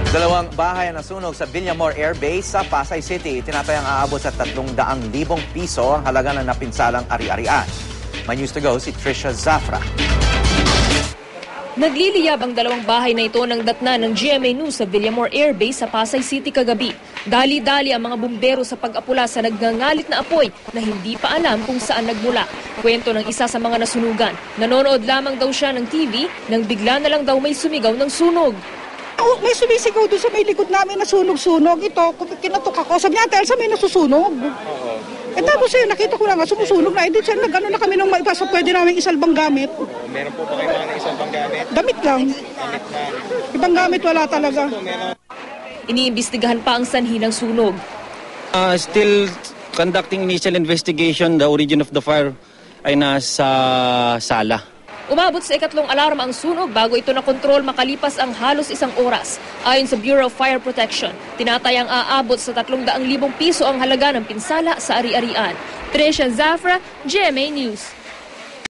Dalawang bahay na nasunog sa Villamor Air Base sa Pasay City. Tinatayang aabot sa 300,000 piso ang halaga ng napinsalang ari-arian. May news to go si Trisha Zafra. Nagliliyab ang dalawang bahay na ito ng datna ng GMA News sa Villamor Air Base sa Pasay City kagabi. Dali-dali ang mga bumbero sa pag-apula sa nagngangalit na apoy na hindi pa alam kung saan nagmula. Kwento ng isa sa mga nasunugan. Nanonood lamang daw siya ng TV nang bigla na lang daw may sumigaw ng sunog. May sumisigaw doon sa may likod namin na sunog-sunog. Ito, kinatok ako. Sabi niya, Elsa, may nasusunog. Tapos nakita ko lang, sumusunog na. Hindi siya, nag-ano na kami nung maipasok, pwede namin isalbang gamit. Meron po ba kayo mga isalbang gamit? Damit lang. Ibang gamit wala talaga. Iniimbestigahan pa ang sanhi ng sunog. Still conducting initial investigation. The origin of the fire ay nasa sala. Umabot sa ikatlong alarma ang sunog bago ito nakontrol makalipas ang halos 1 oras. Ayon sa Bureau of Fire Protection, tinatayang aabot sa 300,000 piso ang halaga ng pinsala sa ari-arian. Trisha Zafra, GMA News.